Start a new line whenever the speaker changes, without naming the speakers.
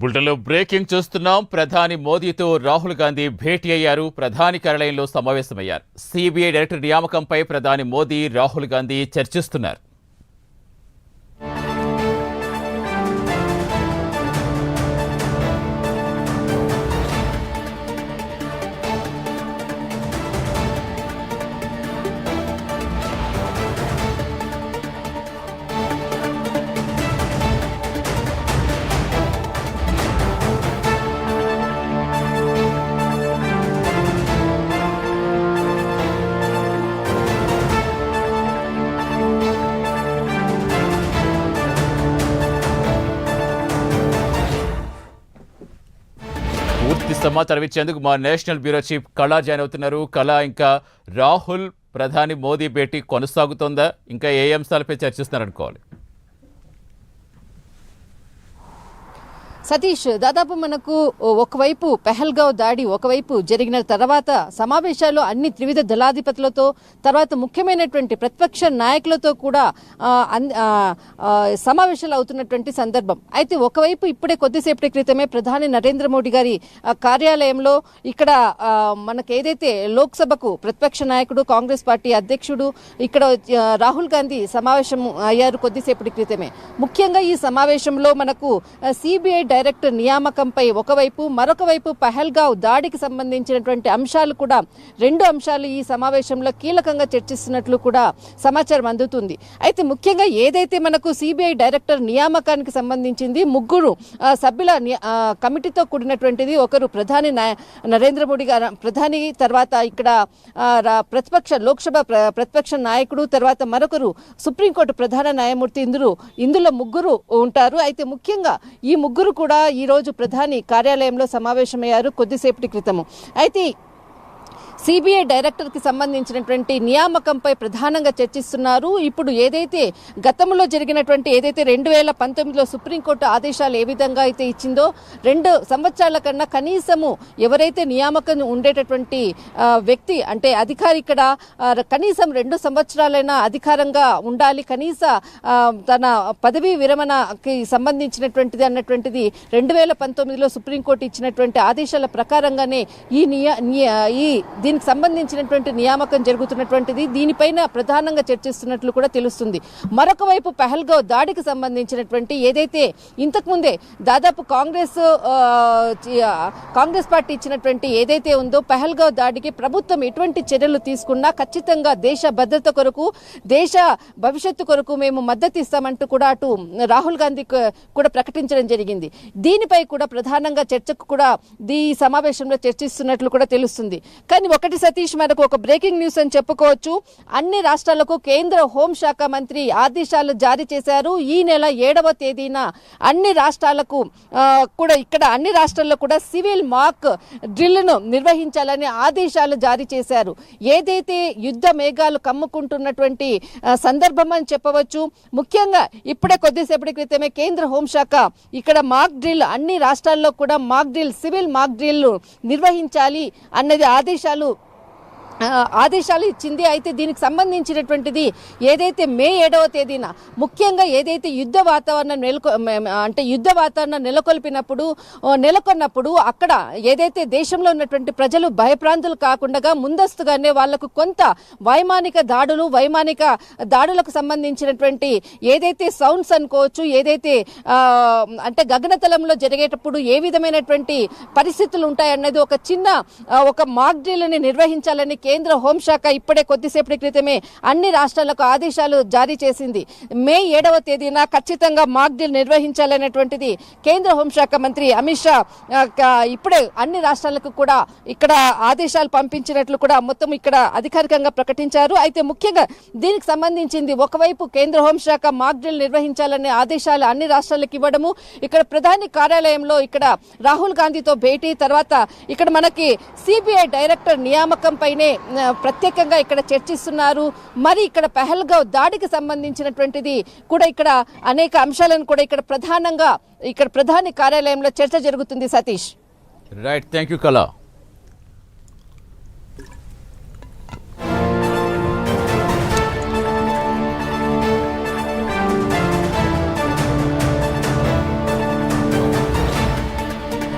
బులెటిన్లో బ్రేకింగ్ చూస్తున్నాం. ప్రధాని మోదీతో రాహుల్ గాంధీ భేటీ అయ్యారు. ప్రధాని కార్యాలయంలో సమావేశమయ్యారు. సిబిఐ డైరెక్టర్ నియామకంపై ప్రధాని మోదీ రాహుల్ గాంధీ చర్చిస్తున్నారు. పూర్తి సమాచారం ఇచ్చేందుకు మా నేషనల్ బ్యూరో చీఫ్ కళా జాయిన్ అవుతున్నారు. కళా, ఇంకా రాహుల్ ప్రధాని మోదీ భేటీ కొనసాగుతోందా? ఇంకా ఏ అంశాలపై చర్చిస్తున్నారనుకోవాలి?
సతీష్, దాదాపు మనకు ఒకవైపు పెహల్గావ్ దాడి ఒకవైపు జరిగిన తర్వాత సమావేశాలు అన్ని త్రివిధ దళాధిపతులతో, తర్వాత ముఖ్యమైనటువంటి ప్రతిపక్ష నాయకులతో కూడా సమావేశాలు అవుతున్నటువంటి సందర్భం. అయితే ఒకవైపు ఇప్పుడే కొద్దిసేపటి క్రితమే ప్రధాని నరేంద్ర మోడీ గారి కార్యాలయంలో ఇక్కడ మనకు ఏదైతే లోక్సభకు ప్రతిపక్ష నాయకుడు, కాంగ్రెస్ పార్టీ అధ్యక్షుడు ఇక్కడ రాహుల్ గాంధీ సమావేశం అయ్యారు కొద్దిసేపటి క్రితమే. ముఖ్యంగా ఈ సమావేశంలో మనకు సిబిఐ డైరెక్టర్ నియామకంపై ఒకవైపు, మరొక వైపు పహల్గావ్ దాడికి సంబంధించినటువంటి అంశాలు కూడా, రెండు అంశాలు ఈ సమావేశంలో కీలకంగా చర్చిస్తున్నట్లు కూడా సమాచారం అందుతుంది. అయితే ముఖ్యంగా ఏదైతే మనకు సిబిఐ డైరెక్టర్ నియామకానికి సంబంధించింది ముగ్గురు సభ్యుల కమిటీతో కూడినటువంటిది. ఒకరు ప్రధాని నరేంద్ర మోడీ గారు ప్రధాని, తర్వాత ఇక్కడ లోక్సభ ప్రతిపక్ష నాయకుడు, తర్వాత మరొకరు సుప్రీంకోర్టు ప్రధాన న్యాయమూర్తి. ఇందులో ముగ్గురు ఉంటారు. అయితే ముఖ్యంగా ఈ ముగ్గురు కూడా ఈరోజు ప్రధాని కార్యాలయంలో సమావేశమయ్యారు కొద్దిసేపటి క్రితము. అయితే సిబిఐ డైరెక్టర్కి సంబంధించినటువంటి నియామకంపై ప్రధానంగా చర్చిస్తున్నారు. ఇప్పుడు ఏదైతే గతంలో జరిగినటువంటి 2019లో సుప్రీంకోర్టు ఆదేశాలు ఏ విధంగా అయితే ఇచ్చిందో, 2 సంవత్సరాల కన్నా కనీసము ఎవరైతే నియామకం ఉండేటటువంటి వ్యక్తి అంటే అధికారి ఇక్కడ కనీసం 2 సంవత్సరాలైనా అధికారంగా ఉండాలి, కనీస తన పదవీ విరమణకి సంబంధించినటువంటిది అన్నటువంటిది 2019లో సుప్రీంకోర్టు ఇచ్చినటువంటి ఆదేశాల ప్రకారంగానే దీనికి సంబంధించినటువంటి నియామకం జరుగుతున్నటువంటిది. దీనిపైన ప్రధానంగా చర్చిస్తున్నట్లు కూడా తెలుస్తుంది. మరొక వైపు పహల్గావ్ దాడికి సంబంధించినటువంటి ఏదైతే ఇంతకుముందే దాదాపు కాంగ్రెస్ పార్టీ ఇచ్చినటువంటి ఏదైతే ఉందో, పహల్గావ్ దాడికి ప్రభుత్వం ఎటువంటి చర్యలు తీసుకున్నా ఖచ్చితంగా దేశ భద్రత కొరకు, దేశ భవిష్యత్తు కొరకు మేము మద్దతు ఇస్తామంటూ కూడా అటు రాహుల్ గాంధీ కూడా ప్రకటించడం జరిగింది. దీనిపై కూడా ప్రధానంగా చర్చకు కూడా ఈ సమావేశంలో చర్చిస్తున్నట్లు కూడా తెలుస్తుంది. కానీ ఒకటి సతీష్, మనకు ఒక బ్రేకింగ్ న్యూస్ అని చెప్పుకోవచ్చు. అన్ని రాష్ట్రాలకు కేంద్ర హోంశాఖ మంత్రి ఆదేశాలు జారీ చేశారు. ఈ నెల 7వ తేదీన అన్ని రాష్ట్రాలకు కూడా, ఇక్కడ అన్ని రాష్ట్రాల్లో కూడా సివిల్ మాక్ డ్రిల్ను నిర్వహించాలని ఆదేశాలు జారీ చేశారు. ఏదైతే యుద్ధ మేఘాలు కమ్ముకుంటున్నటువంటి సందర్భం అని చెప్పవచ్చు. ముఖ్యంగా ఇప్పుడే కొద్దిసేపటి క్రితమే కేంద్ర హోంశాఖ ఇక్కడ మాక్ డ్రిల్, అన్ని రాష్ట్రాల్లో కూడా mock drill, civil mock drill నిర్వహించాలి అన్నది ఆదేశాలు ఇచ్చింది. అయితే దీనికి సంబంధించినటువంటిది ఏదైతే మే 7వ తేదీన ముఖ్యంగా ఏదైతే యుద్ధ వాతావరణం నెలకొన్నప్పుడు అక్కడ ఏదైతే దేశంలో ఉన్నటువంటి ప్రజలు భయప్రాంతులు కాకుండా ముందస్తుగానే వాళ్లకు కొంత వైమానిక దాడులకు సంబంధించినటువంటి ఏదైతే సౌండ్స్ అనుకోవచ్చు, ఏదైతే అంటే గగనతలంలో జరిగేటప్పుడు ఏ విధమైనటువంటి పరిస్థితులు ఉంటాయన్నది ఒక మాక్ డ్రిల్ని నిర్వహించాలని కేంద్ర హోంశాఖ ఇప్పుడే కొద్దిసేపటి క్రితమే అన్ని రాష్ట్రాలకు ఆదేశాలు జారీ చేసింది. మే 7వ తేదీన ఖచ్చితంగా మాక్ డ్రిల్ నిర్వహించాలనేటువంటిది కేంద్ర హోంశాఖ మంత్రి అమిత్ షా ఇప్పుడే అన్ని రాష్ట్రాలకు కూడా ఇక్కడ ఆదేశాలు పంపించినట్లు కూడా మొత్తం ఇక్కడ అధికారికంగా ప్రకటించారు. అయితే ముఖ్యంగా దీనికి సంబంధించింది ఒకవైపు కేంద్ర హోంశాఖ మాక్ డ్రిల్ నిర్వహించాలనే ఆదేశాలు అన్ని రాష్ట్రాలకు ఇవ్వడము, ఇక్కడ ప్రధాని కార్యాలయంలో ఇక్కడ రాహుల్ గాంధీతో భేటీ, తర్వాత ఇక్కడ మనకి సిబిఐ డైరెక్టర్ నియామకం పైనే ప్రత్యేకంగా ఇక్కడ చర్చిస్తున్నారు. మరి ఇక్కడ పహల్గావ్ దాడికి సంబంధించినటువంటిది కూడా ఇక్కడ అనేక అంశాలను కూడా ఇక్కడ ప్రధానంగా ఇక్కడ ప్రధాని కార్యాలయంలో చర్చ జరుగుతుంది. సతీష్,
రైట్, థ్యాంక్ యూ కళా.